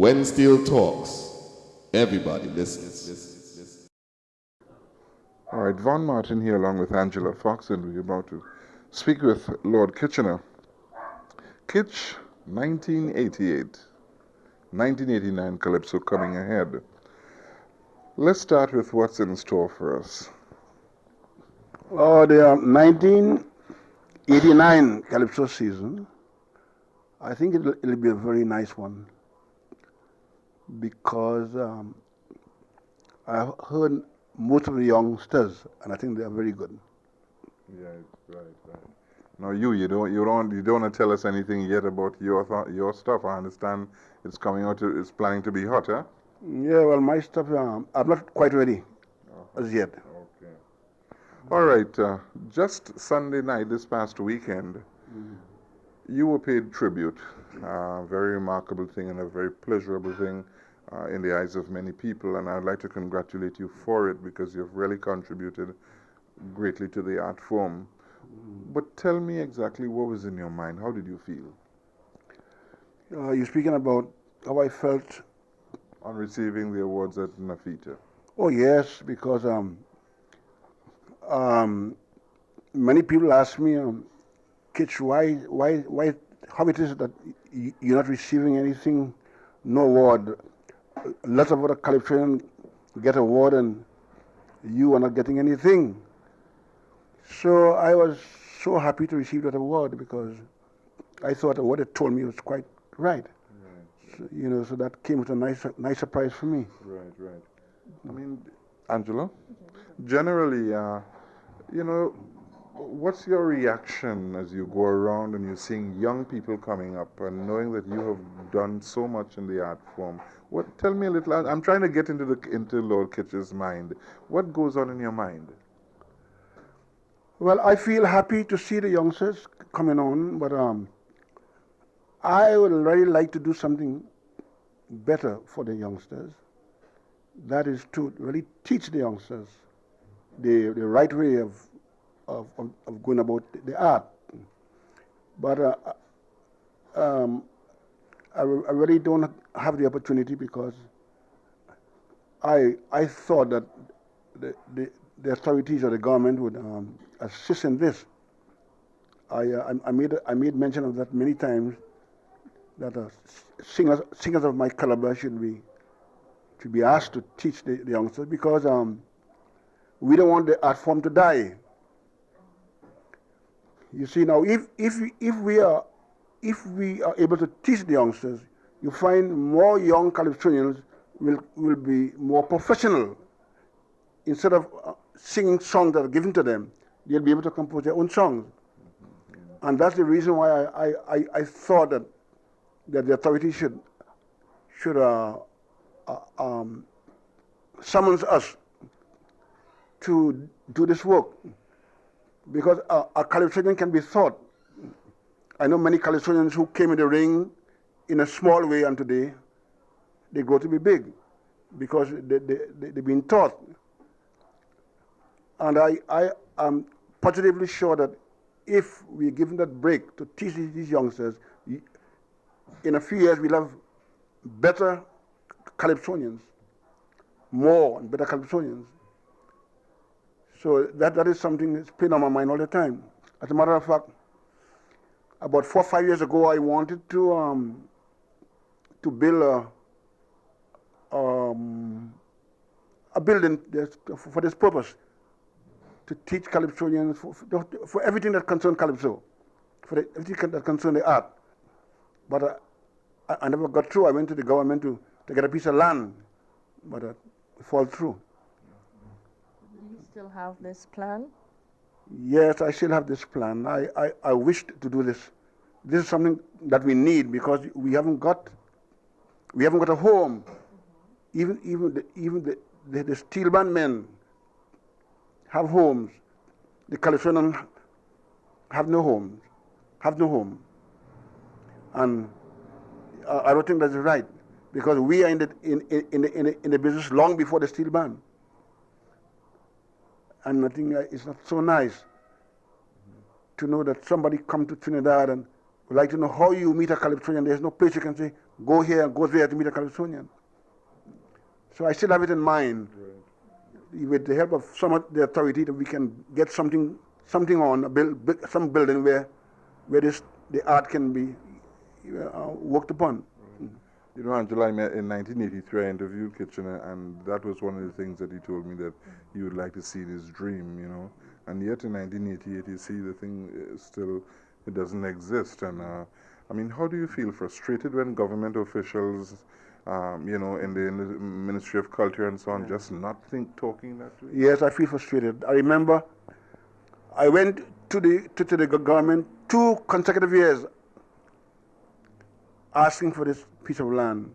When Steel talks, everybody listens. All right, Von Martin here along with Angela Fox, and we're about to speak with Lord Kitchener. Kitch, 1988, 1989 Calypso coming ahead. Let's start with what's in store for us. Oh, the 1989 Calypso season, I think it'll be a very nice one because I've heard most of the youngsters, and I think they are very good. Yeah, right. Now you don't want to tell us anything yet about your stuff. I understand it's coming out. It's planning to be hot, huh? Yeah, well, my stuff, I'm not quite ready as yet. Okay. All right. Just Sunday night, this past weekend, you were paid tribute. Very remarkable thing and a very pleasurable thing in the eyes of many people. And I'd like to congratulate you for it because you've really contributed greatly to the art form. But tell me exactly what was in your mind. How did you feel? You're speaking about how I felt on receiving the awards at Nafita? Oh yes, because many people ask me, Kitch, why, how it is that you're not receiving anything, no award. Lots of other Calypsonians get award and you are not getting anything. So I was so happy to receive that award because I thought what it told me was quite right. So, so that came with a nice surprise for me. Right. I mean, Angela, generally, what's your reaction as you go around and you're seeing young people coming up and knowing that you have done so much in the art form? Tell me a little. I'm trying to get into Lord Kitch's mind. What goes on in your mind? Well, I feel happy to see the youngsters coming on, but I would really like to do something better for the youngsters. That is to really teach the youngsters the right way of going about the art. But I really don't have the opportunity because I thought that the authorities or the government would assist in this. I made mention of that many times, that singers of my caliber should be asked to teach the youngsters because we don't want the art form to die. You see, now if we are able to teach the youngsters, you find more young Calypsonians will be more professional. Instead of singing songs that are given to them, they'll be able to compose their own songs. And that's the reason why I thought that the authorities should summons us to do this work, because a Calypsonian can be taught. I know many Calypsonians who came in the ring in a small way, and today they grow to be big because they've been taught. And I am positively sure that if we're given that break to teach these youngsters, in a few years we'll have better Calypsonians, more and better Calypsonians. So that is something that's playing on my mind all the time. As a matter of fact, about 4 or 5 years ago, I wanted to build a building for this purpose, to teach Calypsonians for everything that concerns Calypso, for everything that concerns the art. But I never got through. I went to the government to get a piece of land, but it fell through. Do you still have this plan? Yes, I still have this plan. I wished to do this. This is something that we need because we haven't got a home. Even the steel band men have homes. The Calypsonians have no homes, have no home. And I don't think that's right, because we are in the business long before the steel band. And I think it's not so nice to know that somebody come to Trinidad and would like to know how you meet a Calypsonian. There's no place you can say, go here and go there to meet a Calypsonian. So I still have it in mind. Right. With the help of some of the authority, that we can get something on, some building where the art can be worked upon. Right. You know, Angela, in 1983 I interviewed Kitch, and that was one of the things that he told me, that he would like to see this dream, you know. And yet in 1988 you see the thing still, it doesn't exist. And I mean, how do you feel? Frustrated when government officials, you know, in the Ministry of Culture and so on, just not talking that way? Yes, I feel frustrated. I remember I went to the government 2 consecutive years asking for this piece of land.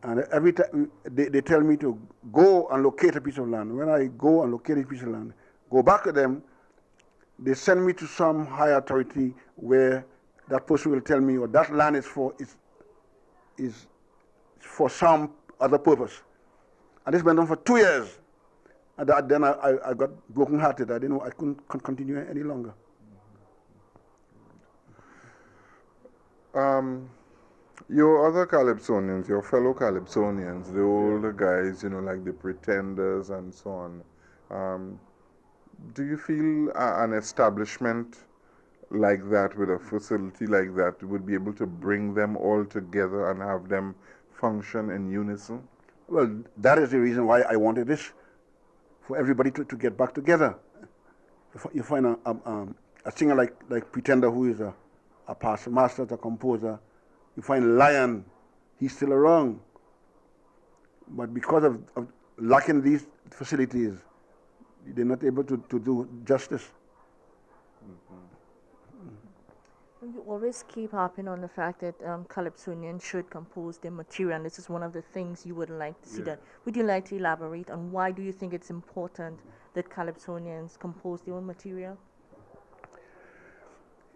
And every time they tell me to go and locate a piece of land. When I go and locate a piece of land, go back to them, they send me to some higher authority where that person will tell me, that land is for some other purpose. And this went on for 2 years. And then I got broken-hearted. I didn't know, I couldn't continue any longer. Your other Calypsonians, your fellow Calypsonians, the older guys, you know, like the Pretenders and so on, do you feel an establishment like that, with a facility like that, would be able to bring them all together and have them function in unison? Well, that is the reason why I wanted this, for everybody to get back together. You find a singer like Pretender, who is a past master, a composer. You find Lion, he's still around. But because of lacking these facilities, they're not able to do justice. You always keep harping on the fact that Calypsonians should compose their material, and this is one of the things you would like to see done. Would you like to elaborate on why do you think it's important that Calypsonians compose their own material?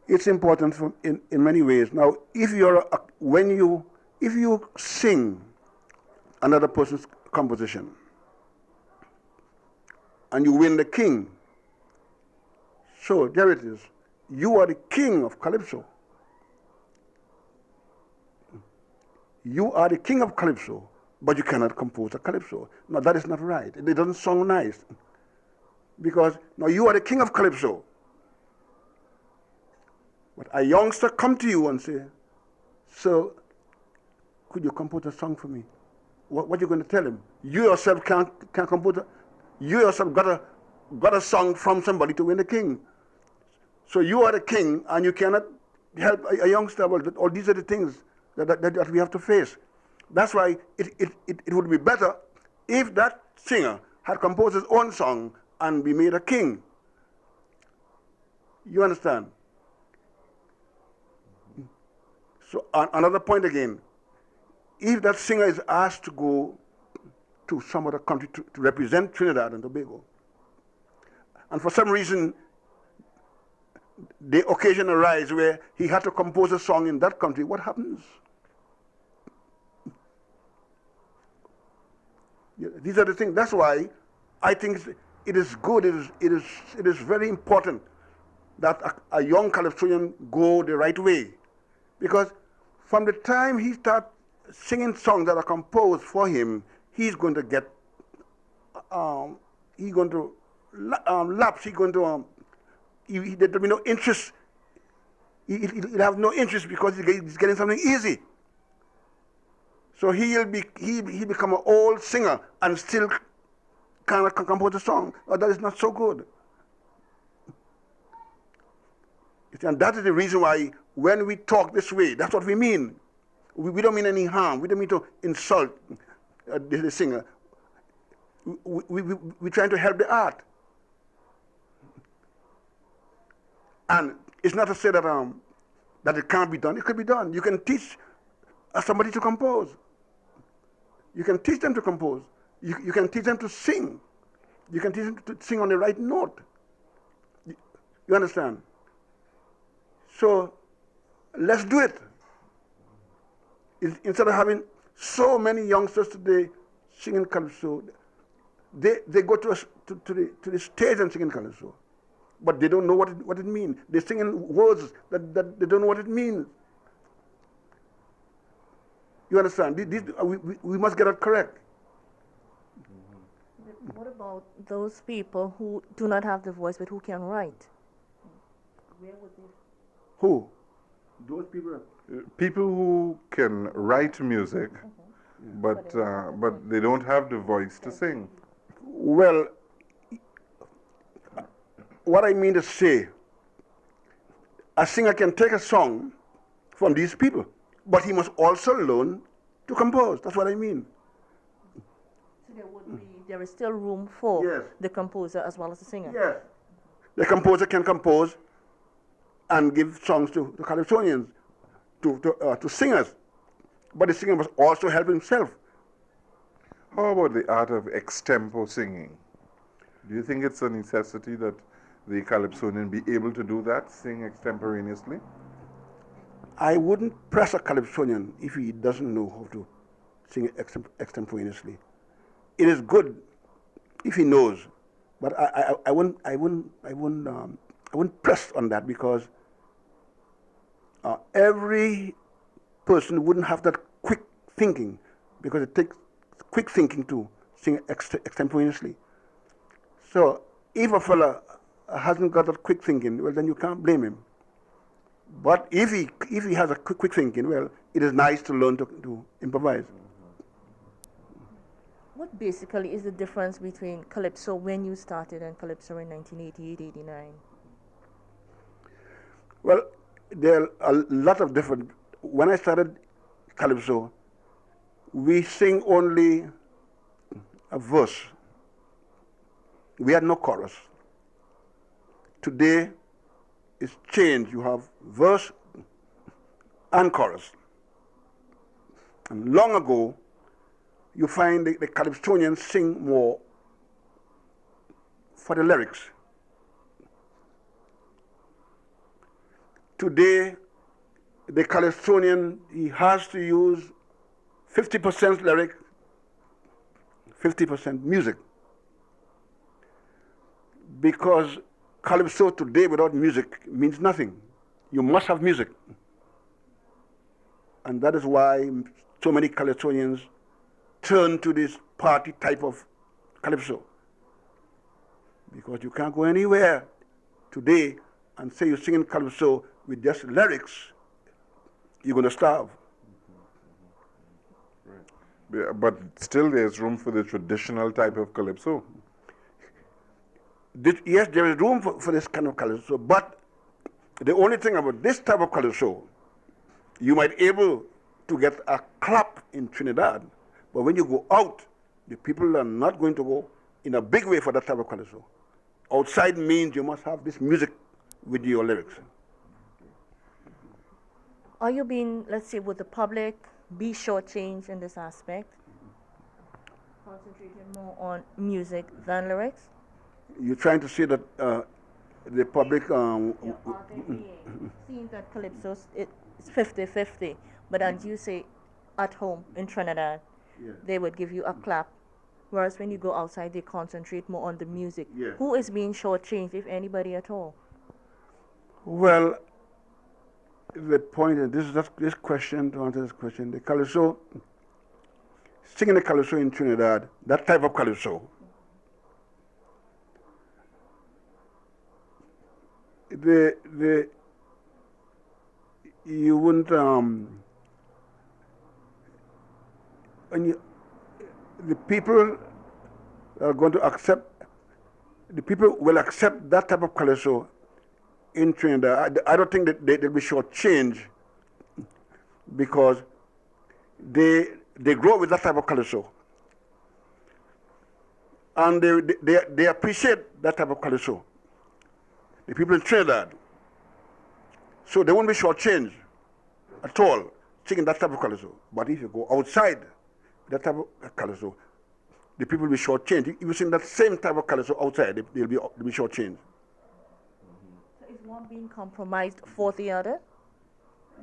It's important in many ways. Now, if you sing another person's composition and you win the king, so there it is. You are the king of Calypso. You are the king of Calypso, but you cannot compose a Calypso. No, that is not right. It doesn't sound nice. Because now you are the king of Calypso. But a youngster come to you and say, "So, could you compose a song for me?" What are you going to tell him? You yourself can't compose. You yourself got a song from somebody to win the king. So you are the king, and you cannot help a youngster. Well, all these are the things that we have to face. That's why it would be better if that singer had composed his own song and be made a king. You understand? So another point again, if that singer is asked to go to some other country to represent Trinidad and Tobago, and for some reason the occasion arises where he had to compose a song in that country, what happens? These are the things. That's why I think it is good, it is very important that a young Calypsonian go the right way. Because from the time he starts singing songs that are composed for him, he's going to get, he's going to lapse, he's going to, there will be no interest. He'll have no interest because he's getting something easy. So he'll become an old singer and still cannot compose a song. Oh, that is not so good. And that is the reason why when we talk this way, that's what we mean. We don't mean any harm. We don't mean to insult the singer. We're trying to help the art. And it's not to say that that it can't be done. It could be done. You can teach somebody to compose. You can teach them to compose. You can teach them to sing. You can teach them to sing on the right note. You understand? So let's do it. Instead of having so many youngsters today singing Calypso, they go to the stage and sing Calypso, but they don't know what it means. They're singing words that they don't know what it means. You understand? We must get it correct. What about those people who do not have the voice but who can write? Where would they? Who? Those people. People who can write music, but they don't have the voice to sing. Well, what I mean to say, a singer can take a song from these people, but he must also learn to compose. That's what I mean. So there is still room for Yes. the composer as well as the singer. Yes. The composer can compose and give songs to Calypsonians, to singers, but the singer must also help himself. How about the art of extempo singing? Do you think it's a necessity that the Calypsonian be able to do that, sing extemporaneously? I wouldn't press a Calypsonian if he doesn't know how to sing extemporaneously. It is good if he knows, but I wouldn't press on that, because every person wouldn't have that quick thinking, because it takes quick thinking to sing extemporaneously. So if a fella hasn't got that quick thinking, well, then you can't blame him. But if he has a quick thinking, well, it is nice to learn to improvise. What basically is the difference between Calypso when you started and Calypso in 1988-89? Well, there are a lot of different. When I started Calypso, we sing only a verse. We had no chorus. Today, it's changed. You have verse and chorus. And long ago, you find the Calypsonians sing more for the lyrics. Today, the Calypsonian, he has to use 50% lyric, 50% music. Because Calypso today without music means nothing. You must have music. And that is why so many Calypsonians turn to this party type of Calypso. Because you can't go anywhere today and say you're singing Calypso with just lyrics, you're going to starve. Yeah, but still there's room for the traditional type of Calypso. Yes, there is room for this kind of Calypso, but the only thing about this type of Calypso, you might be able to get a clap in Trinidad, but when you go out, the people are not going to go in a big way for that type of Calypso. Outside means you must have this music with your lyrics. Are you being, let's say, would the public be shortchanged in this aspect? Concentrating more on music than lyrics? You're trying to say that the public... Are they seeing that Calypso it's 50-50, but as you say, at home in Trinidad, they would give you a clap, whereas when you go outside, they concentrate more on the music. Yeah. Who is being shortchanged, if anybody at all? Well, the point is, this question, to answer this question, the Calypso, singing the Calypso in Trinidad, that type of Calypso, you wouldn't, the people are going to accept, the people will accept that type of Calypso in Trinidad. I don't think that they'll be shortchanged, because they grow with that type of Calypso. And they appreciate that type of Calypso, the people in Trinidad. So they won't be shortchanged at all singing that type of Calypso. But if you go outside that type of Calypso, the people will be shortchanged. If you sing that same type of Calypso outside, they'll be shortchanged. So is one being compromised for the other?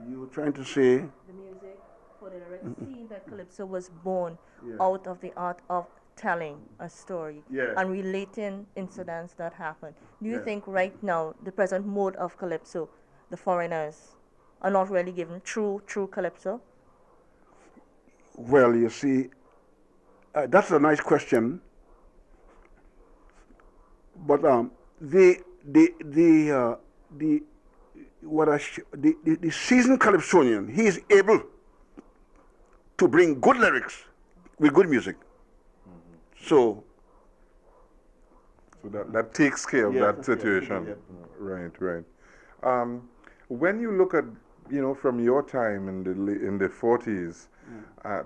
You're trying to say? The music for the lyrics. Seeing that Calypso was born out of the art of telling a story and relating incidents that happened. Do you think right now, the present mode of Calypso, the foreigners are not really given true Calypso? Well, you see, that's a nice question. But the seasoned Calypsonian, he is able to bring good lyrics with good music. So that takes care of that situation. yeah. Right. When you look at, from your time in the 40s,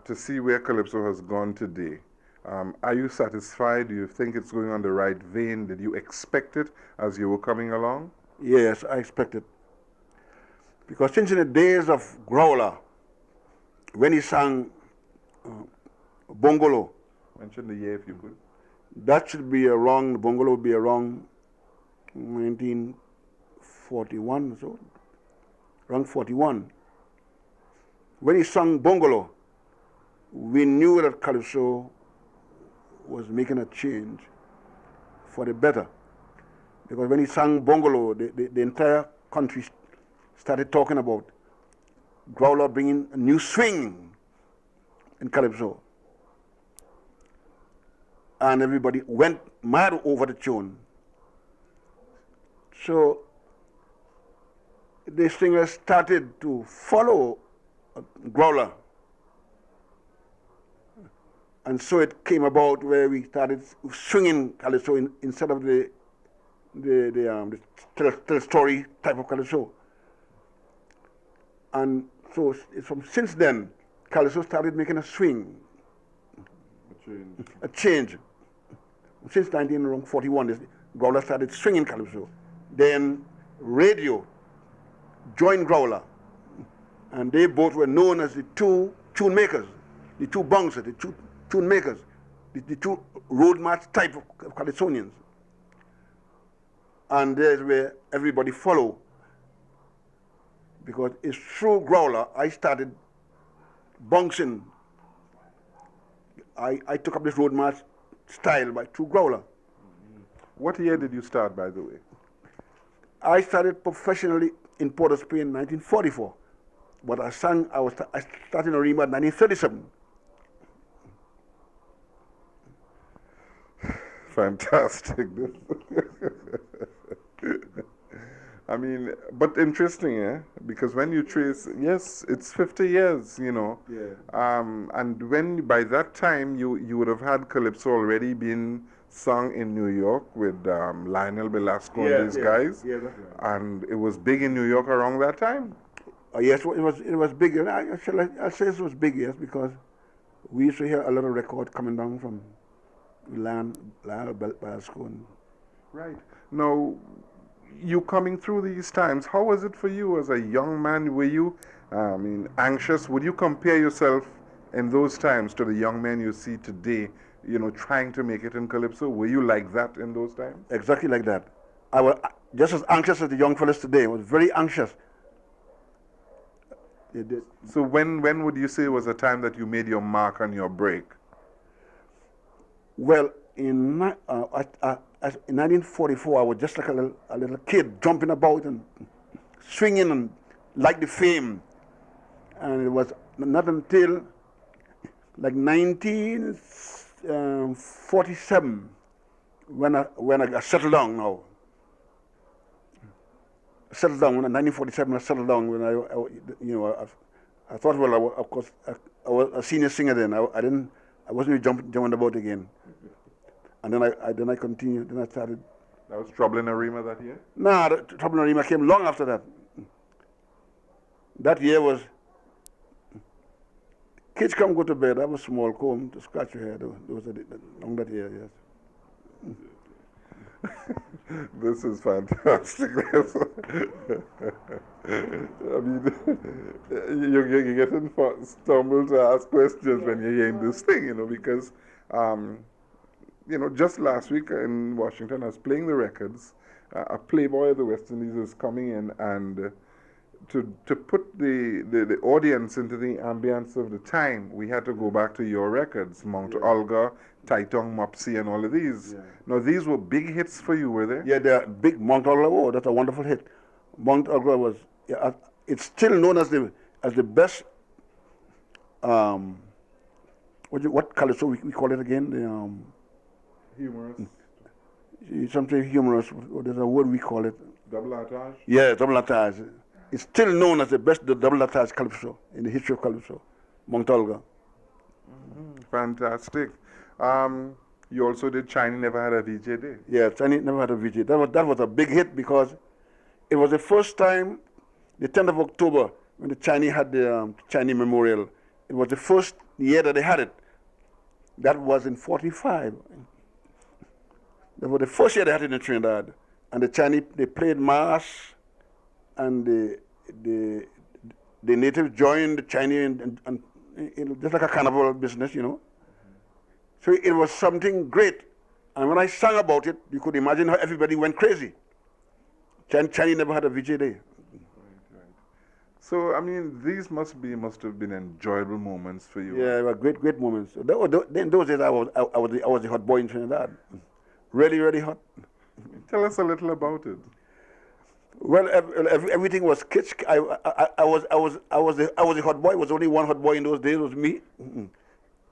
to see where Calypso has gone today, are you satisfied? Do you think it's going on the right vein? Did you expect it as you were coming along? Yes, I expect it. Because since in the days of Growler, when he sang Bongolo, Mention the year if you could. that should be around, Bongolo would be around 1941 or so, around 41. When he sang Bongolo, we knew that Calypso was making a change for the better. Because when he sang Bongolo, the entire country started talking about Growler bringing a new swing in Calypso. And everybody went mad over the tune. So the singers started to follow Growler. And so it came about where we started swinging Calypso instead of the tell story type of Calypso. And so since then, Calypso started making a swing, a change. Since 1941, Growler started swinging Calypso. Then radio joined Growler, and they both were known as the two tune makers, the two bouncers, the two tune makers, the two road march type of Calypsonians. And there's where everybody follow. Because it's through Growler I started bouncing. I took up this road march style through Growler. What year did you start, by the way? I started professionally in Port of Spain in 1944. But I started in Arima in 1937. Fantastic. I mean, but interesting, eh? Because when you trace, yes, it's 50 years, Yeah. And when by that time you would have had Calypso already been sung in New York with Lionel Belasco and these guys. Yeah, that's right. And it was big in New York around that time. Yes, it was big. And I'll say it was big, yes, because we used to hear a lot of record coming down from Lionel Belasco. Right. Now, you coming through these times, how was it for you as a young man? Were you, anxious? Would you compare yourself in those times to the young men you see today, trying to make it in Calypso? Were you like that in those times? Exactly like that. I was just as anxious as the young fellas today. I was very anxious. So when would you say was the time that you made your mark and your break? Well, in 1944, I was just like a little kid, jumping about and swinging and like the fame. And it was not until like 1947 when I settled down now. Settled down in 1947. I settled down when I thought, well, of course, I was a senior singer then. I wasn't really jumping about again. And then I continued. Then I started. That was Trouble in Arima that year? No, Trouble in Arima came long after that. That year was Kitch, come go to bed. I have a small comb to scratch your hair. There was long that year, yes. This is fantastic. I mean, you're getting stumbled to ask questions when you're hearing this thing, because, just last week in Washington, I was playing the records. A playboy of the West Indies is coming in, and to put the audience into the ambience of the time, we had to go back to your records, Mount Olga, Taitong, Mopsy, and all of these. Yeah. Now, these were big hits for you, were they? Yeah, they're big. Mount Olga, oh, that's a wonderful hit. Mount Olga was, it's still known as the best what calypso we call it again? Humorous. Something humorous. There's a word we call it. Double attache. Yeah, double attach. It's still known as the double attach calypso in the history of calypso, Mount Olga. Fantastic. You also did Chinese Never Had a VJ Day. Yeah, Chinese Never Had a VJ. That was a big hit because it was the first time, the 10th of October, when the Chinese had the Chinese Memorial. It was the first year that they had it. That was in 45. That was the first year they had it in Trinidad. And the Chinese, they played mass, and the natives joined the Chinese, and it was just like a carnival business, you know. So it was something great. And when I sang about it, you could imagine how everybody went crazy. Chinese Never Had a VJ Day. Right. So, I mean, these must have been enjoyable moments for you. Yeah, they were great moments. In those days, I was the hot boy in Trinidad. Really hot. Tell us a little about it. Well, everything was Kitch. I was the hot boy. There was only one hot boy in those days. It was me.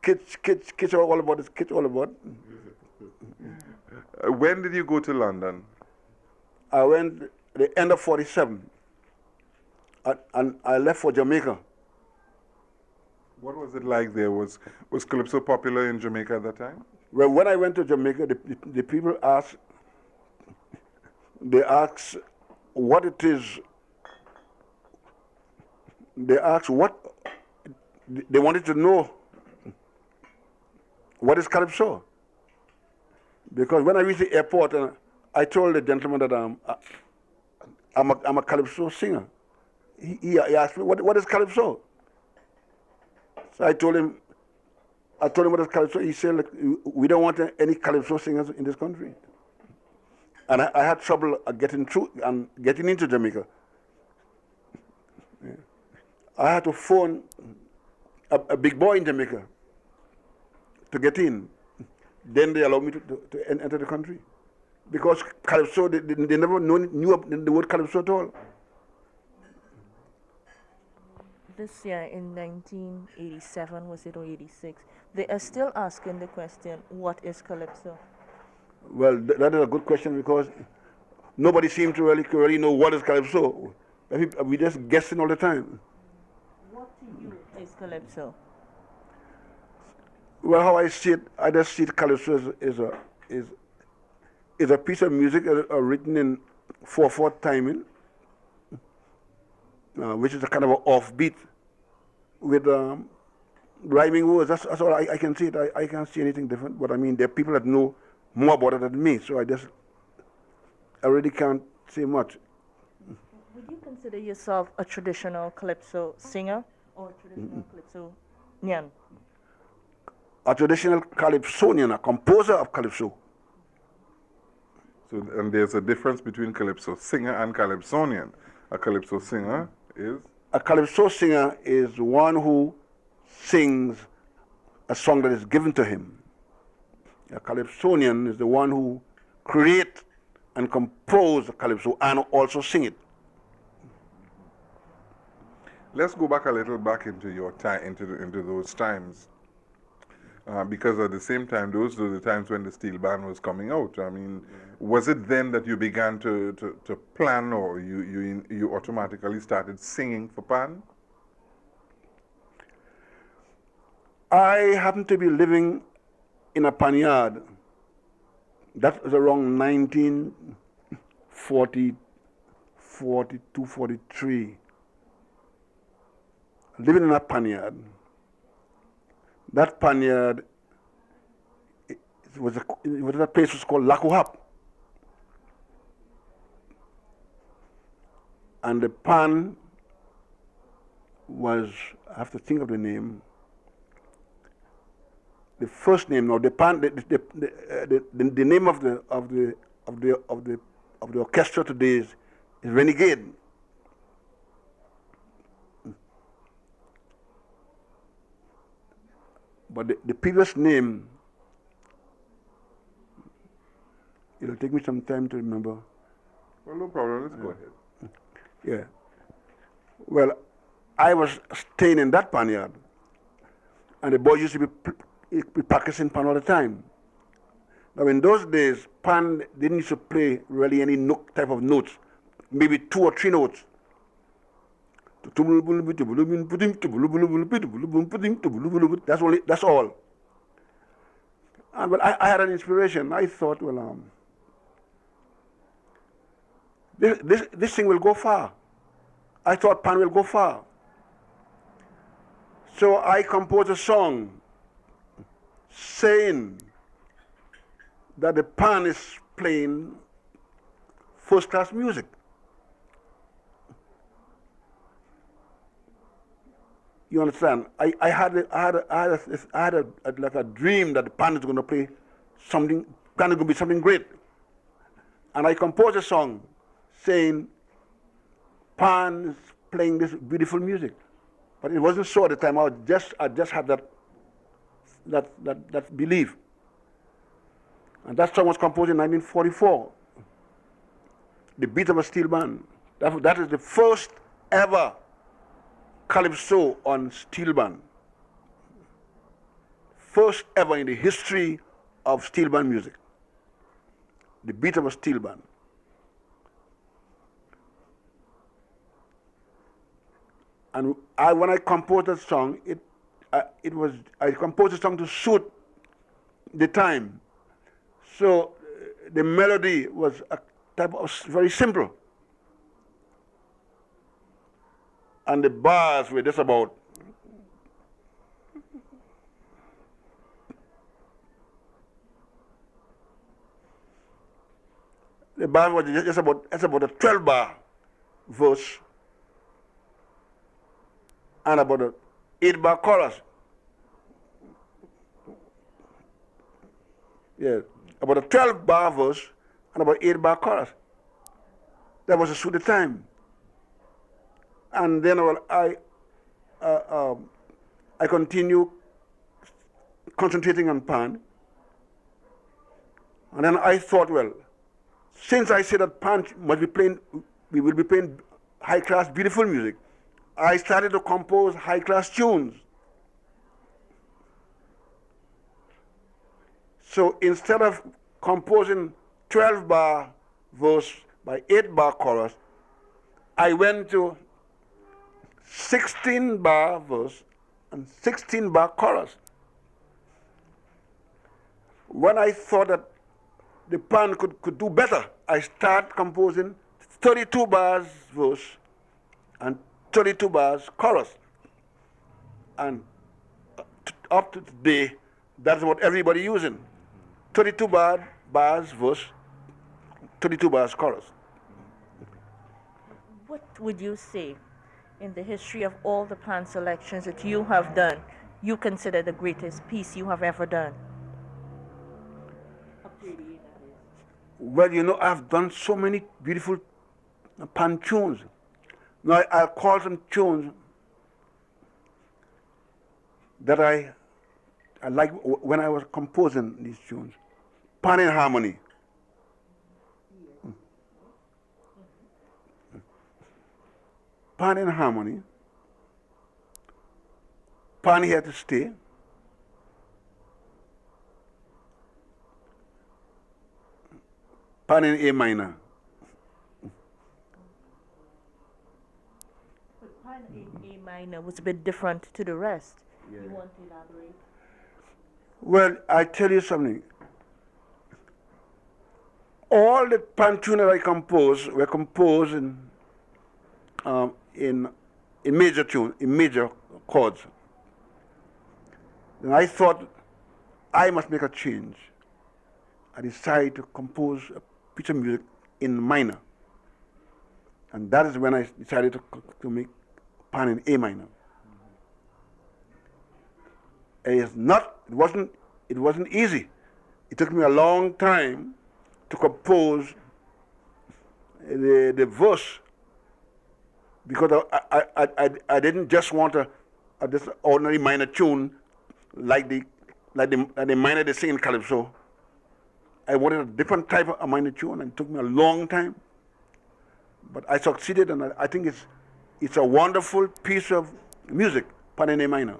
Kitch all about this. Kitch all about. When did you go to London? I went at the end of 47, and I left for Jamaica. What was it like there? Was Calypso popular in Jamaica at that time? Well, when I went to Jamaica, the people asked what it is. They asked what they wanted to know. What is Calypso? Because when I reached the airport, I told the gentleman that I'm a Calypso singer. He asked me, what is Calypso? So I told him what is Calypso. He said, look, we don't want any Calypso singers in this country. And I had trouble getting through and getting into Jamaica. Yeah. I had to phone a big boy in Jamaica to get in. Then they allowed me to enter the country. Because Calypso, they never knew the word Calypso at all. This year in 1987, was it, or 86, they are still asking the question, what is Calypso? Well, that is a good question because nobody seems to really know what is Calypso. We just guessing all the time. What to you is Calypso? Well, how I see it, I just see it Calypso is a piece of music written in 4/4 timing, which is a kind of an offbeat with rhyming words. That's all I can see it. I can't see anything different. But I mean, there are people that know more about it than me, so I really can't say much. Would you consider yourself a traditional Calypso singer or a traditional Calypsonian? A traditional Calypsonian, a composer of Calypso. So, and there's a difference between Calypso singer and Calypsonian. A Calypso singer is? A Calypso singer is one who sings a song that is given to him. A Calypsonian is the one who creates and compose Calypso and also sing it. Let's go back a little back into your time, into those times. Because at the same time, those were the times when the steel band was coming out. I mean, was it then that you began to plan, or you automatically started singing for pan? I happened to be living in a panyard. That was around 1940, 42, 43. Living in a panyard. That panyard, it was a place was called Lakuhap. And the pan was, I have to think of the name. The first name, no, the pan, the name of the orchestra today is Renegade. But the previous name, it'll take me some time to remember. Well, no problem. Let's go ahead. Yeah. Well, I was staying in that panyard, and the boys used to be practicing pan all the time. Now in those days, pan didn't used to play really any type of notes, maybe 2 or 3 notes. That's all. And well, I had an inspiration. I thought, well, this thing will go far. I thought pan will go far. So I composed a song saying that the pan is playing first-class music. You understand? I had like a dream that the pan is going to play something, pan is going to be something great. And I composed a song saying, pan is playing this beautiful music. But it wasn't so at the time. I just had that belief. And that song was composed in 1944. The Beat of a Steel Band. That is the first ever Calypso on steel band. First ever in the history of steel band music. The Beat of a Steel Band. And when I composed that song, I composed the song to suit the time. So the melody was a type of very simple. And the bars were just about a 12-bar verse and about an 8-bar chorus. Yeah, about a 12-bar verse and about 8-bar chorus. That was to suit the time. And then I continue concentrating on pan. And then I thought, well, since I said that pan must be playing, we will be playing high-class, beautiful music, I started to compose high-class tunes. So instead of composing 12-bar verse by 8-bar chorus, I went to 16-bar verse and 16-bar chorus. When I thought that the pan could do better, I started composing 32 bars verse and 32 bars chorus. And up to today, that's what everybody using. 32 bars verse, 32 bars chorus. What would you say in the history of all the pan selections that you have done, you consider the greatest piece you have ever done? Well, you know, I've done so many beautiful pan tunes. Now, I'll call some tunes that I like when I was composing these tunes. Pan in harmony. Pan in harmony. Pan here to stay. Pan in A minor. But pan in A minor was a bit different to the rest. Yeah. You want to elaborate? Well, I tell you something. All the pan tunes that I composed were composed in major tune, in major chords. And I thought I must make a change. I decided to compose a piece of music in minor. And that is when I decided to make pan in A minor. It wasn't easy. It took me a long time to compose the verse, because I didn't just want a just ordinary minor tune like the minor they sing in Calypso. I wanted a different type of minor tune, and it took me a long time. But I succeeded, and I think it's a wonderful piece of music, pan in A minor.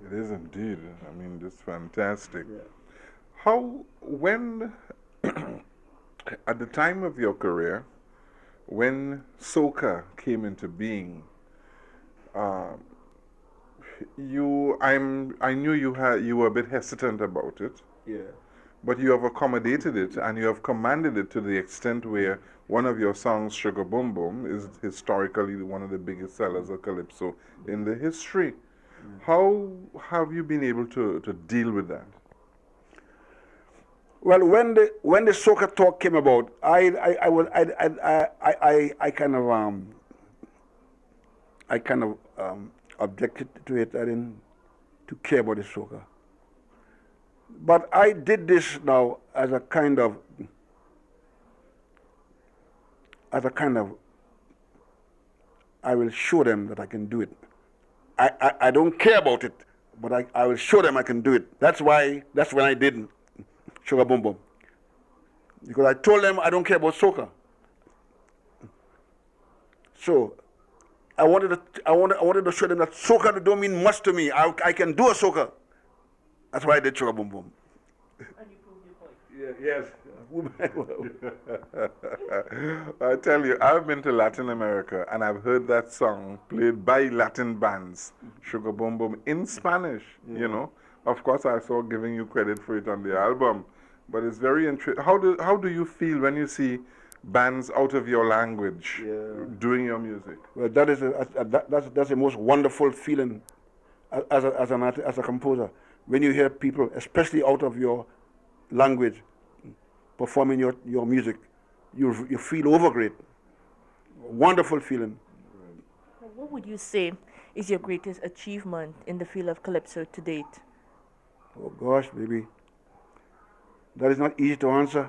Yeah. It is indeed. I mean, just fantastic. How, when, at the time of your career, when soca came into being, uh, I knew you were a bit hesitant about it, Yeah. but you have accommodated it and you have commanded it to the extent where one of your songs, Sugar Boom Boom, is historically one of the biggest sellers of Calypso in the history. How have you been able to deal with that? Well, when the soca talk came about, I kind of objected to it. I didn't to care about the soca. But I did this now as a kind of I will show them that I can do it. I don't care about it, but I will show them I can do it. That's when I did Sugar Boom Boom. Because I told them I don't care about soca. So I wanted to show them that soca don't mean much to me. I can do a soca. That's why I did Sugar Boom Boom. And you proved your point. Yes. I tell you, I've been to Latin America and I've heard that song played by Latin bands, Sugar Boom Boom, in Spanish, you know. Of course, I saw giving you credit for it on the album, but it's very interesting. How do you feel when you see bands out of your language doing your music? Well, that's the most wonderful feeling as a composer. When you hear people, especially out of your language, performing your music, you feel over great. Wonderful feeling. What would you say is your greatest achievement in the field of Calypso to date? Oh gosh, baby. That is not easy to answer.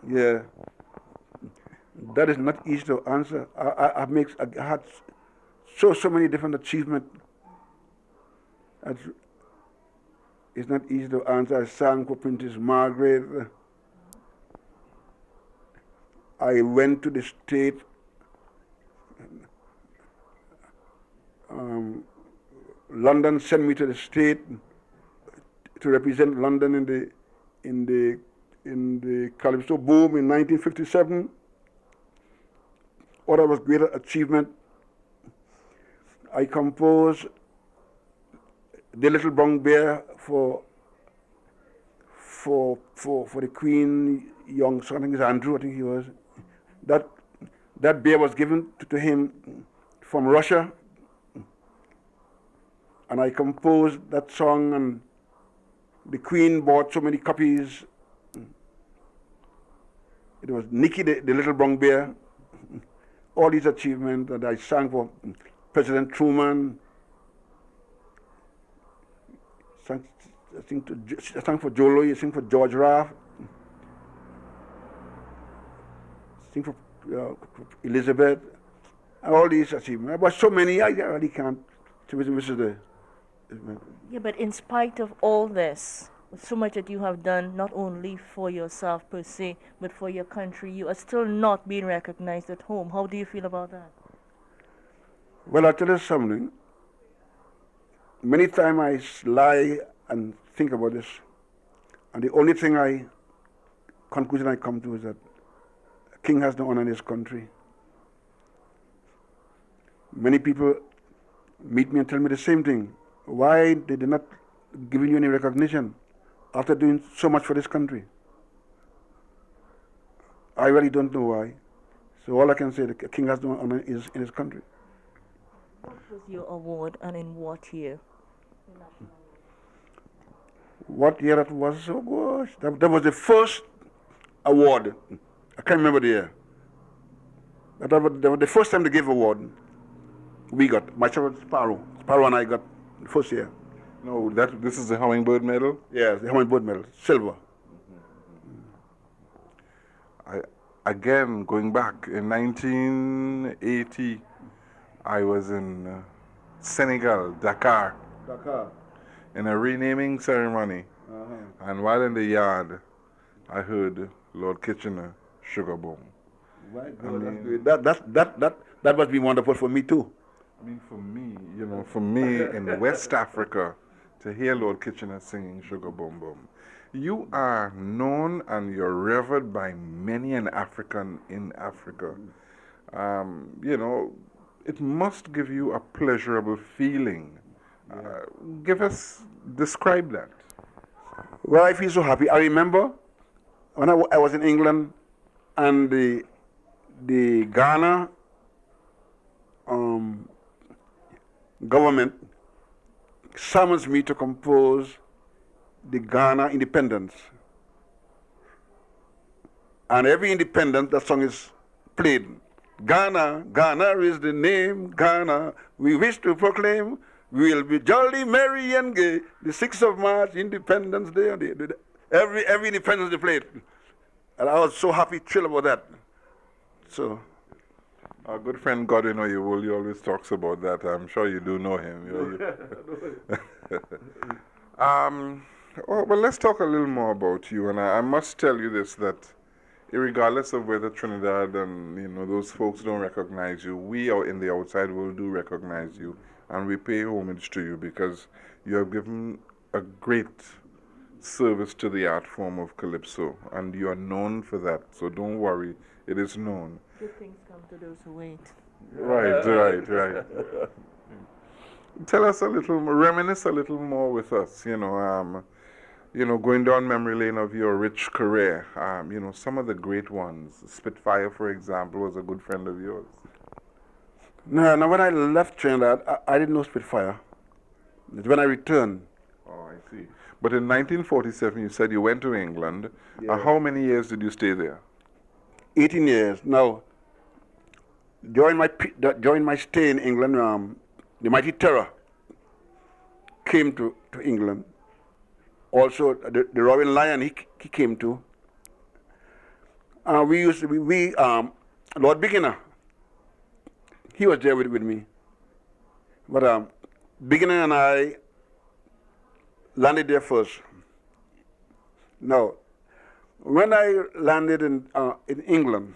Yeah. That is not easy to answer. I had so many different achievements. It's not easy to answer. I sang for Princess Margaret. I went to the state. London sent me to the state to represent London in the Calypso boom in 1957. What was great achievement. I composed The Little Brown Bear for the Queen, young son, I think it's Andrew, I think he was. That bear was given to him from Russia, and I composed that song, and the Queen bought so many copies. It was Nicky the Little Brown Bear. All these achievements that I sang for President Truman. I sang for Joe Louis, I sang for George Raff, I sang for Elizabeth, and all these achievements. But so many, I really can't. Yeah, but in spite of all this, with so much that you have done, not only for yourself per se, but for your country, you are still not being recognized at home. How do you feel about that? Well, I'll tell you something. Many times I lie and think about this, and the only conclusion I come to is that a king has no honor in his country. Many people meet me and tell me the same thing. Why they did not give you any recognition after doing so much for this country? I really don't know why. So all I can say, the king has no honor in his country. What was your award and in what year? What year that was? Oh gosh, that was the first award. I can't remember the year. That was the first time they gave award. We got, myself and Sparrow and I got the first year. No, this is the Hummingbird Medal? Yes, the Hummingbird Medal, silver. Again, going back, in 1980, I was in Senegal, Dakar, in a renaming ceremony. And while in the yard, I heard Lord Kitchener, Sugar Boom. My God, that's great. That must be wonderful for me too. I mean, for me in West Africa, to hear Lord Kitchener singing Sugar Boom Boom, you are known and you're revered by many an African in Africa. You know, it must give you a pleasurable feeling. Describe that. Well, I feel so happy. I remember when I was in England and the Ghana government summons me to compose the Ghana independence. And every independence, that song is played. Ghana, Ghana is the name, Ghana, we wish to proclaim, we'll be jolly, merry and gay, the 6th of March, Independence Day, every independence they played. And I was so happy, thrilled about that. So. Our good friend Godwin Oyewole always talks about that. I'm sure you do know him. Well, let's talk a little more about you. And I must tell you this, that regardless of whether Trinidad and those folks don't recognize you, we out in the outside world do recognize you, and we pay homage to you because you have given a great service to the art form of Calypso, and you are known for that. So don't worry, it is known. Good things come to those who wait. Right. Tell us a little, reminisce a little more with us, going down memory lane of your rich career. Some of the great ones. Spitfire, for example, was a good friend of yours. No, when I left Trinidad, I didn't know Spitfire. It's when I returned. Oh, I see. But in 1947, you said you went to England. Yeah. How many years did you stay there? 18 years. Now, during my stay in England, the Mighty Terror came to England. Also, the Royal Lion, he came to. Lord Beginner, he was there with me. But Beginner and I landed there first. Now, when I landed in England,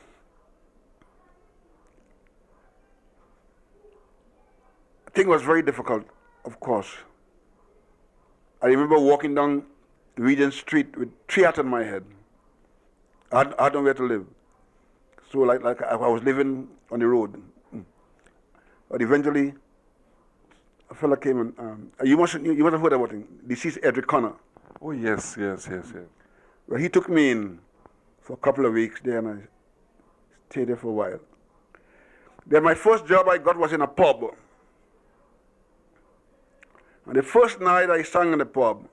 thing was very difficult, of course. I remember walking down Regent Street with 3 hats on my head. I had nowhere to live. So like I was living on the road. But eventually, a fella came and, you must have heard about him, deceased Edric Connor. Oh, yes. Well, he took me in for a couple of weeks there, and I stayed there for a while. Then my first job I got was in a pub. And the first night I sang in the pub,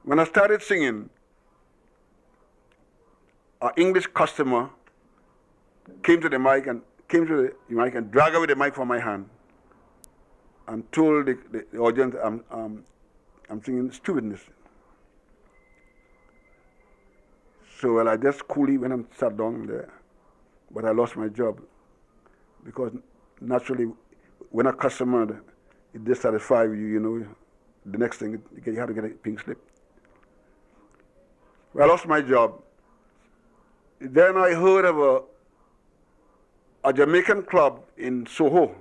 when I started singing, an English customer came to the mic and dragged away the mic from my hand and told the audience I'm singing stupidness. So well, I just coolly went and sat down there, but I lost my job because naturally, when a customer is dissatisfied with you, the next thing you have to get a pink slip. Well, I lost my job. Then I heard of a Jamaican club in Soho.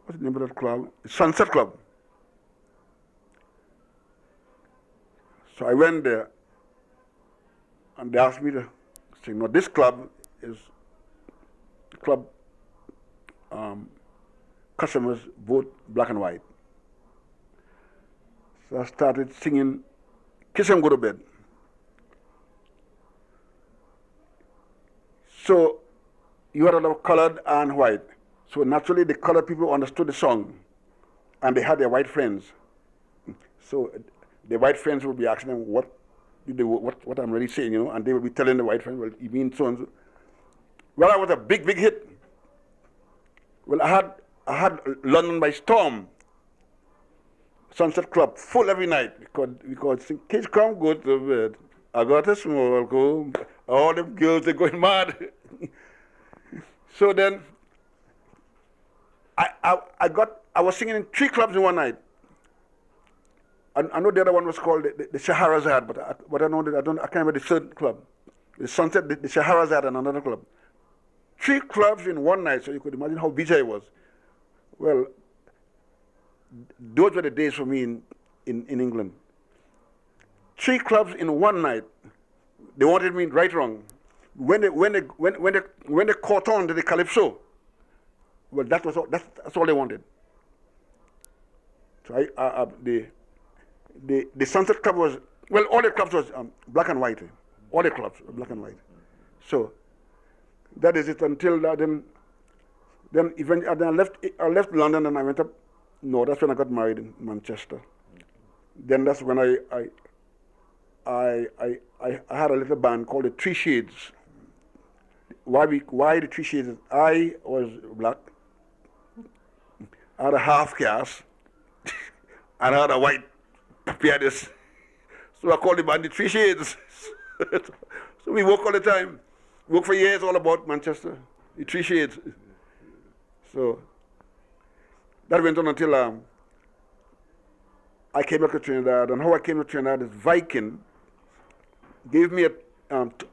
What's the name of that club? Sunset Club. So I went there, and they asked me to sing. Now, this club is club customers vote black and white. So I started singing Kiss and Go to Bed. So you had a lot of colored and white. So naturally the colored people understood the song, and they had their white friends. So the white friends would be asking them what I'm really saying, and they would be telling the white friends, well, you mean so and so. Well, I was a big hit. Well, I had London by storm. Sunset Club full every night because kids come go to bed. I got a small comb. All the girls are going mad. So then I was singing in 3 clubs in one night. I know the other one was called the Shahrazad, but I know that I can't remember the third club. The Sunset, the Shahrazad, and another club. 3 clubs in one night, so you could imagine how busy I was. Well, those were the days for me in England. 3 clubs in one night. They wanted me right wrong. When they caught on to the Calypso, well, that's all they wanted. So the Sunset Club was, well, all the clubs was black and white. All the clubs were black and white. So that is it until then eventually I left London and I went up. No, that's when I got married in Manchester. Then that's when I had a little band called the Three Shades. Why the Three Shades? I was black. I had a half caste, and I had a white pianist. So I called the band the Three Shades. So we work all the time. Work for years all about Manchester, the Three Shades. So that went on until I came back to Trinidad. And how I came to Trinidad is Viking gave me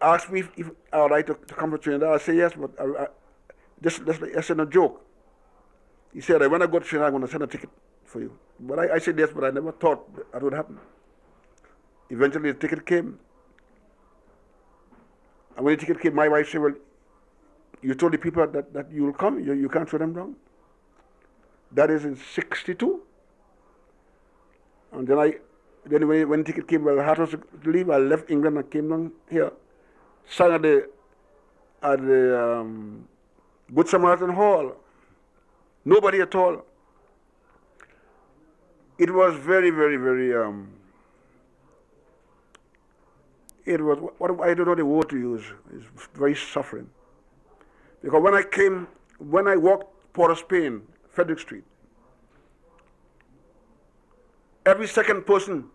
asked me if I would like to come to Trinidad. I said yes, but I said no joke. He said, when I go to Trinidad, I'm going to send a ticket for you. But I said yes, but I never thought that would happen. Eventually, the ticket came. And when the ticket came, my wife said, well, you told the people that you will come, you can't throw them down. That is in 62. And then when the ticket came, well, I had to leave. I left England and came down here. Sang at the Good Samaritan Hall. Nobody at all. It was very, very, very, it was, I don't know the word to use. It's very suffering. Because when I walked Port of Spain, Frederick Street, every second person,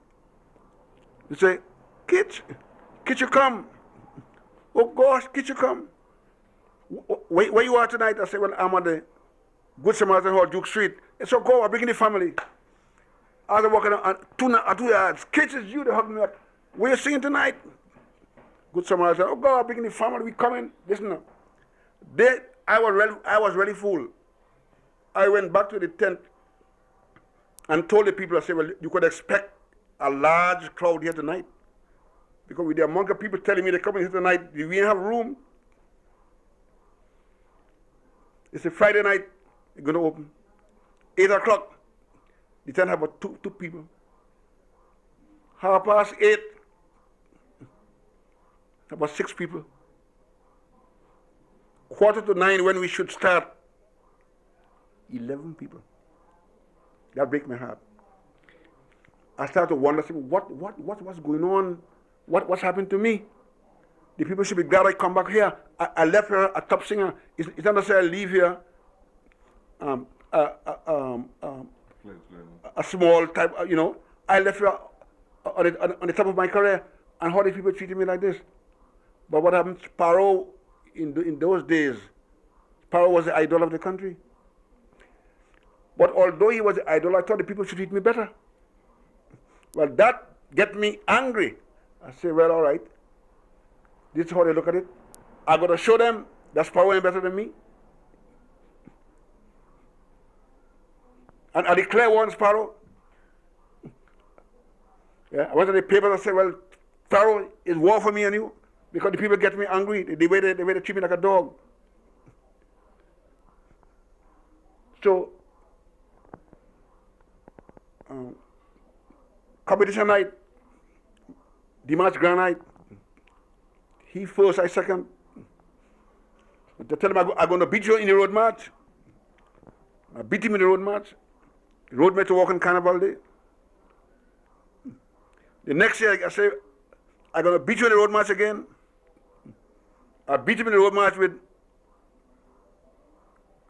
they say, Kitch, you come. Oh gosh, Kitch, you come. Where you are tonight? I say, well, I'm at the Good Samaritan Hall, Duke Street. And so go, I bring in the family. I was walking on 2 yards. Kitch, is you, they hugged me up. Where you singing tonight? Good Samaritan. Oh God, I bring in the family, we coming. Listen now. I was really full. I went back to the tent and told the people, I said, well, you could expect a large crowd here tonight. Because with the amount of people telling me they're coming here tonight, we didn't have room. It's a Friday night, it's going to open. 8 o'clock, the tent have about two people. 8:30, about 6 people. 8:45 when we should start, 11 people. That breaks my heart. I started to wonder, what's going on? What's happened to me? The people should be glad I come back here. I left here a top singer. It's not necessarily I leave here a small type, I left here on the top of my career, and how the people treated me like this. But what happened? Sparrow, in those days, Sparrow was the idol of the country. But although he was the idol, I thought the people should treat me better. Well, that get me angry. I say, well, all right. This is how they look at it. I got to show them that Sparrow ain't better than me. And I declare one Sparrow. Yeah, I went to the papers and said, well, Sparrow is war for me and you, because the people get me angry. The way they treat me like a dog. So, competition night, Dimanche Grand night, he first, I second. They tell him I'm going to beat you in the road march. I beat him in the road march. He rode me to walk on Carnival Day. The next year I say, I'm going to beat you in the road march again. I beat him in the road march with,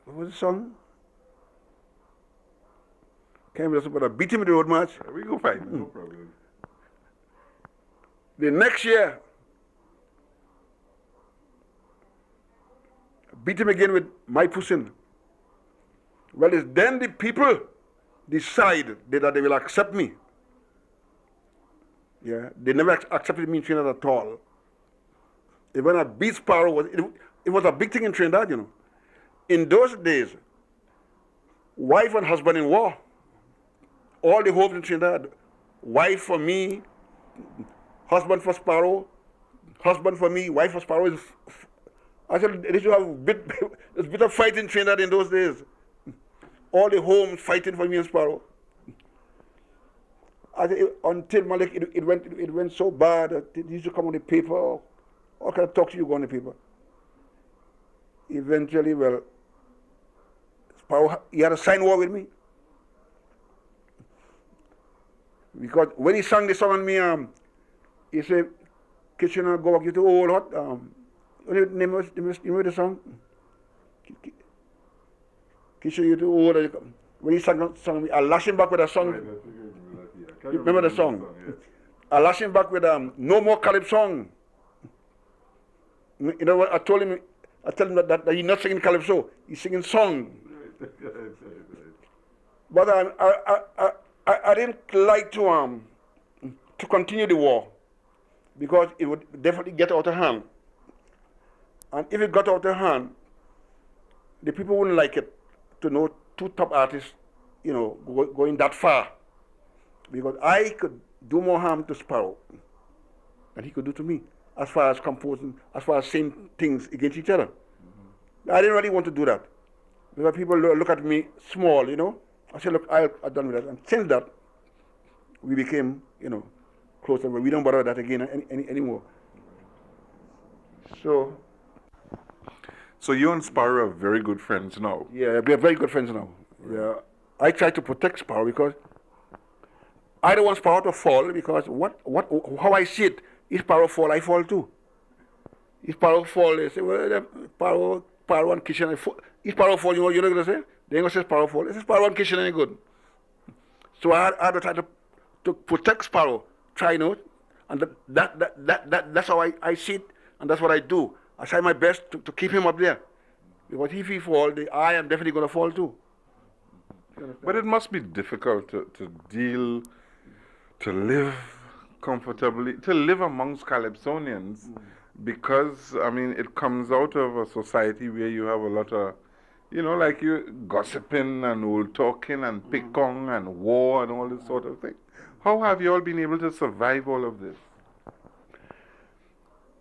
what was the song? Can't remember, but I beat him in the road march. We go fight, no problem. The next year, I beat him again with My Pusin. Well, it's then the people decide that they will accept me. Yeah, they never accepted me in Trinidad at all. When I beat Sparrow, It was a big thing in Trinidad, you know. In those days, wife and husband in war. All the homes in Trinidad, wife for me, husband for Sparrow, husband for me, wife for Sparrow. I said, they should have a bit of fight in Trinidad in those days. All the homes fighting for me and Sparrow. I said, until Malik, it went so bad that it used to come on the paper. All kind of talk to you go on the paper. Eventually, well, Sparrow, he had to sign war with me. Because when he sang the song on me, he said, Kitch, go back you to old hot. What the name of the song? Kitch, you to old. When he sang on me, I lashed him back with a song. You remember the song? I lashed him back with No More Calypso song. You know what? I told him that he's not singing Calypso, he's singing song. But I didn't like to continue the war because it would definitely get out of hand. And if it got out of hand, the people wouldn't like it to know two top artists, you know, going that far. Because I could do more harm to Sparrow than he could do to me, as far as composing, as far as saying things against each other. I didn't really want to do that. Because people look at me small, you know. I said, look, I'm done with that. And since that, we became, you know, closer. But we don't bother that again anymore. So you and Sparrow are very good friends now. Yeah, we are very good friends now. Yeah, I try to protect Sparrow because I don't want Sparrow to fall because how I see it, if Sparrow fall, I fall too. If Sparrow fall, they say, well, Sparrow and Kitch, if Sparrow fall, you know what you're going to say? They ain't going to say Sparrow fall. They say Sparrow and Kitch ain't good. So I had to try to protect Sparrow, try, you know, and that's how I see it, and that's what I do. I try my best to keep him up there. Because if he fall, I am definitely going to fall too. But it must be difficult to live comfortably, to live amongst Calypsonians, because, I mean, it comes out of a society where you have a lot of, you know, like you gossiping and old talking and pick-on and war and all this sort of thing. How have you all been able to survive all of this?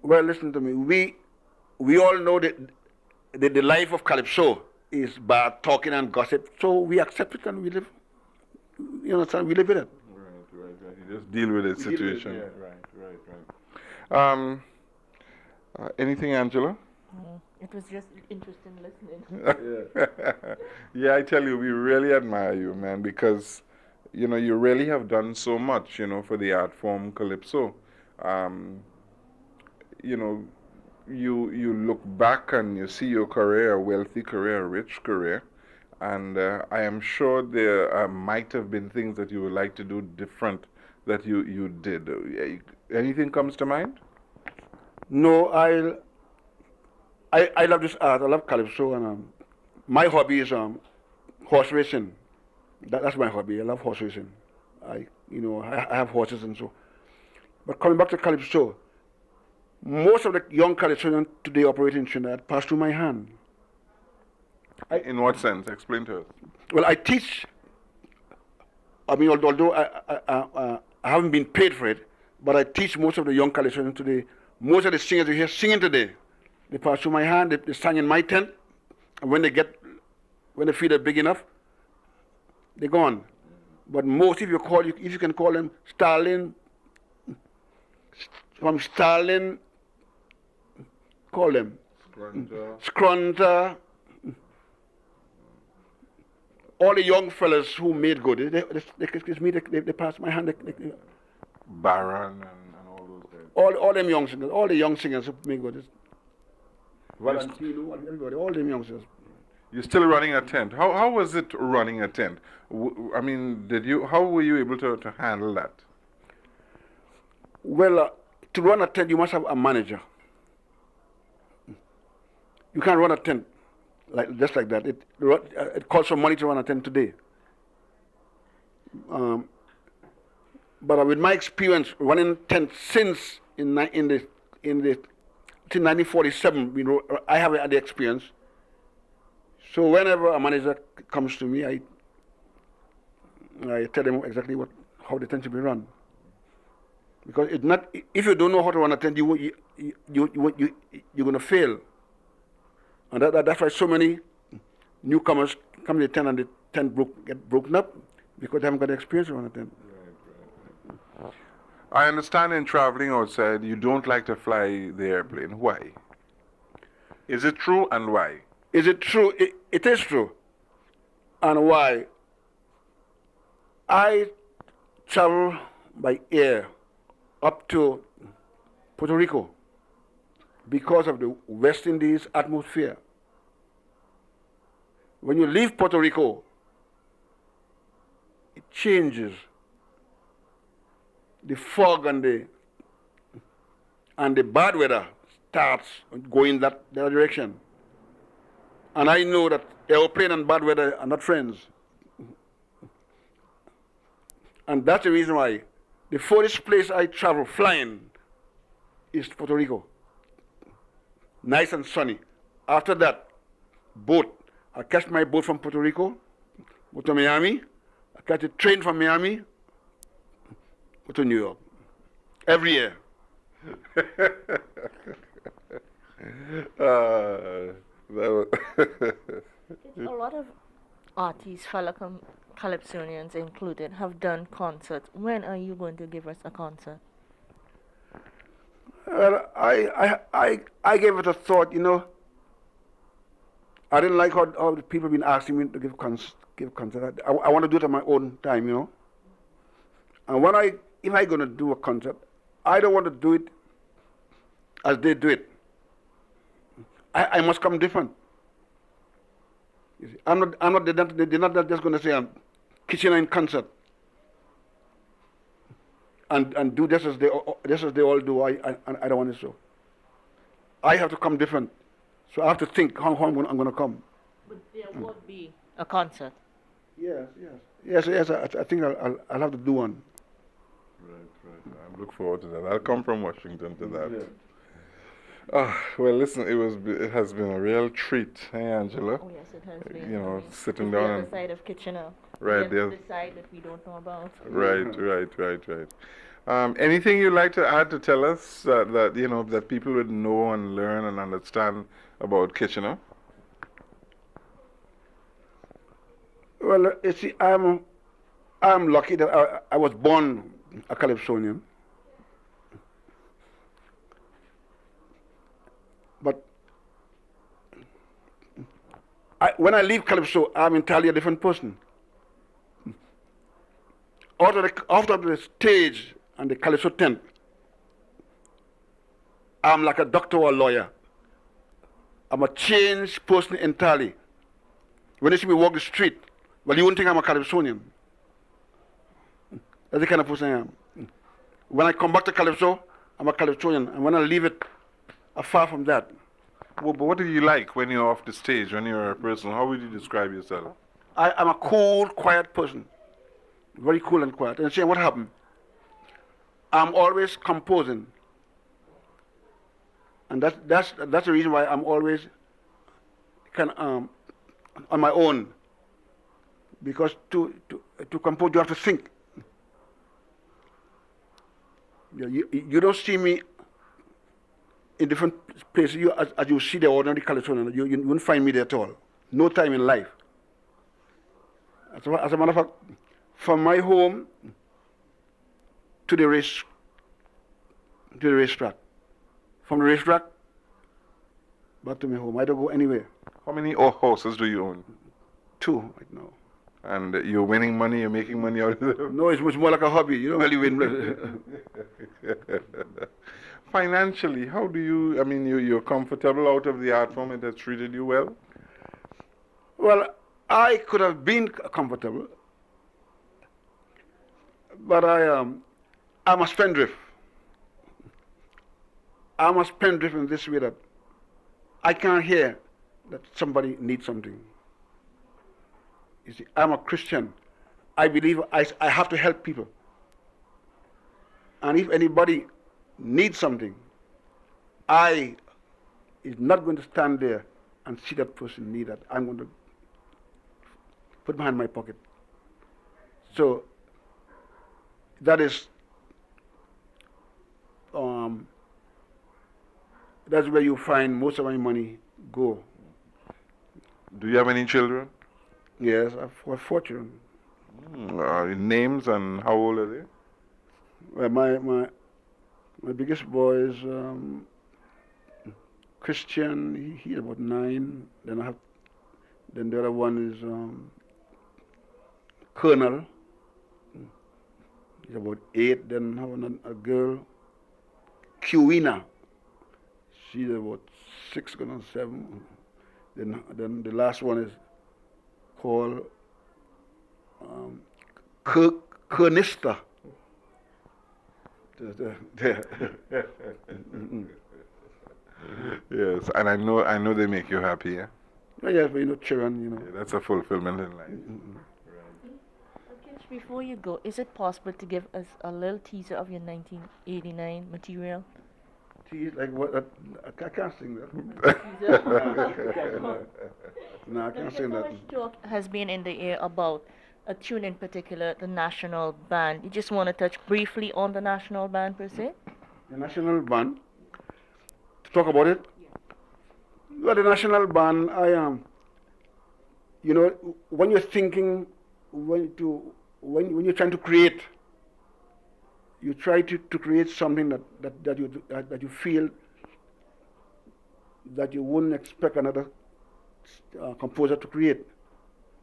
Well, listen to me. We all know that the life of Calypso is bad talking and gossip, so we accept it and we live. You understand? We live with it. Right. You just deal with the situation. Right. Anything, Angela? It was just interesting listening. Yeah, I tell you, we really admire you, man, because, you know, you really have done so much, you know, for the art form Calypso. You know, you look back and you see your career, a wealthy career, a rich career, and I am sure there might have been things that you would like to do different that you did. Anything comes to mind? No, I love this art. I love Calypso, and my hobby is horse racing. That's my hobby. I love horse racing. I have horses and so. But coming back to Calypso, most of the young Calypsonians today operating in Trinidad pass through my hand. In what sense? Explain to us. Well, I teach. I mean, although I haven't been paid for it, but I teach most of the young Calypsonians today. Most of the singers you hear singing today, they pass through my hand. They sang in my tent, and when they feel they're big enough, they're gone. But most, if you can call them Stalin, from Stalin, call them Scrunter. All the young fellas who made good, they pass my hand. Baron and all those guys. All them young singers, all the young singers who made good. Valentino, everybody, all them young singers. You're still running a tent. How was it running a tent? I mean, how were you able to handle that? Well, to run a tent, you must have a manager. You can't run a tent just like that. It costs some money to run a tent today. But with my experience running tents since in the till 1947, I have had the experience. So whenever a manager comes to me, I tell them exactly how the tent should be run. Because it's not, if you don't know how to run a tent, you're going to fail. And that's why so many newcomers come to the tent and the tent get broken up because they haven't got the experience on the tent. Right. I understand in traveling outside, you don't like to fly the airplane. Why? Is it true, and why? Is it true? It is true. And why? I travel by air up to Puerto Rico because of the West Indies atmosphere. When you leave Puerto Rico, it changes. The fog and the bad weather starts going that direction. And I know that airplane and bad weather are not friends. And that's the reason why the furthest place I travel flying is Puerto Rico. Nice and sunny. After that, boat. I catch my boat from Puerto Rico, go to Miami. I catch a train from Miami, go to New York. Every year. A lot of artists, fellow Calypsonians included, have done concerts. When are you going to give us a concert? Well, I gave it a thought, I didn't like how the people have been asking me to give concert. I want to do it at my own time, And if I'm going to do a concert, I don't want to do it as they do it. I must come different. You see, they're not just going to say Kitchen in concert and do this as they all do. I don't want it so. I have to come different. So I have to think how I'm going to come. But there would be a concert. Yes. I think I'll have to do one. Right. I look forward to that. I'll come from Washington to that. Yeah. Well, listen, it has been a real treat, hey, Angela? Oh, yes, it has been. Sitting it's down. The other side of Kitchener. Right, the side that we don't know about. Right. Anything you'd like to add to tell us that people would know and learn and understand about Kitchener? Well, you see, I'm lucky that I was born a Calypsonian. But when I leave Calypso, I'm entirely a different person. After the stage and the Calypso tent, I'm like a doctor or a lawyer. I'm a changed person entirely. When you see me walk the street, well, you wouldn't think I'm a Calypsonian. That's the kind of person I am. When I come back to Calypso, I'm a Calypsonian. And when I leave it, I'm far from that. Well, but what do you like when you're off the stage, when you're a person? How would you describe yourself? I'm a cool, quiet person. Very cool and quiet. And see what happened? I'm always composing. And that's the reason why I'm always on my own. Because to compose, you have to think. You don't see me in different places as you see the ordinary Calypsonian. You won't find me there at all. No time in life. As a matter of fact, from my home to the racetrack. From the racetrack back to my home. I don't go anywhere. How many horses do you own? 2 right now. And you're winning money, you're making money out of them? No, it's much more like a hobby. You don't really win. Financially, how do you're comfortable out of the art form? It has treated you well? Well, I could have been comfortable, but I'm a spendthrift. I'm a spendthrift in this way that I can't hear that somebody needs something. You see, I'm a Christian. I believe I have to help people. And if anybody needs something, I is not going to stand there and see that person need that. I'm going to put my hand in my pocket. So that is that's where you find most of my money go. Do you have any children? Yes, I have 4 children. Names and how old are they? Well, my biggest boy is Christian. He's about 9. Then the other one is Colonel. He's about 8. Then I have a girl, Kiwina. She's about 6 going on 7. Then the last one is called Kernista. Yes, and I know they make you happy, yeah? Yes, but children, Yeah, that's a fulfillment in life. Kitch, before you go, is it possible to give us a little teaser of your 1989 material? Geez, like what? I can't sing that. No, I can't sing that. Much talk has been in the air about a tune in particular, the National Band. You just want to touch briefly on the National Band per se? The National Band. To talk about it? Well, the National Band, I am. When you're thinking, when you're trying to create, you try to create something that you feel that you wouldn't expect another composer to create.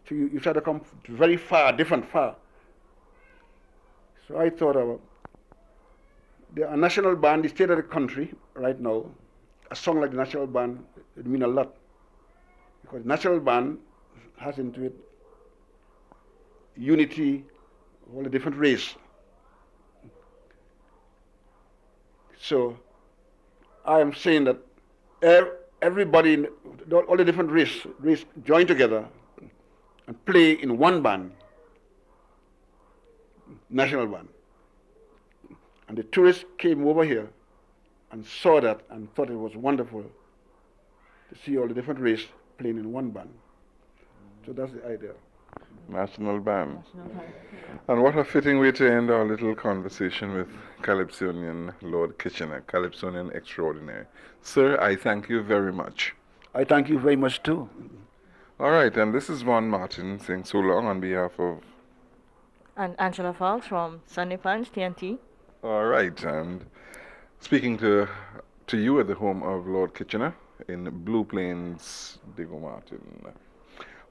So you try to come very far, different far. So I thought of a national band, the state of the country right now, a song like the national band, it means a lot. Because the national band has into it unity of all the different race. So I am saying that everybody, all the different race join together and play in one band, national band. And the tourists came over here and saw that and thought it was wonderful to see all the different race playing in one band. So that's the idea. National Band. And what a fitting way to end our little conversation with Calypsonian Lord Kitchener, Calypsonian extraordinary. Sir, I thank you very much. I thank you very much too. All right, and this is Von Martin saying so long on behalf of... And Angela Falks from Sunday Punch, TNT. All right, and speaking to you at the home of Lord Kitchener in Blue Plains, Diego Martin.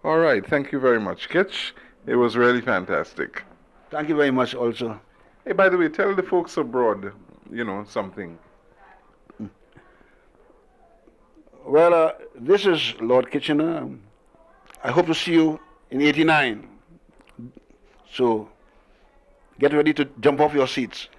All right, thank you very much, Kitch. It was really fantastic. Thank you very much also. Hey, by the way, tell the folks abroad, something. Well, this is Lord Kitchener. I hope to see you in '89. So get ready to jump off your seats.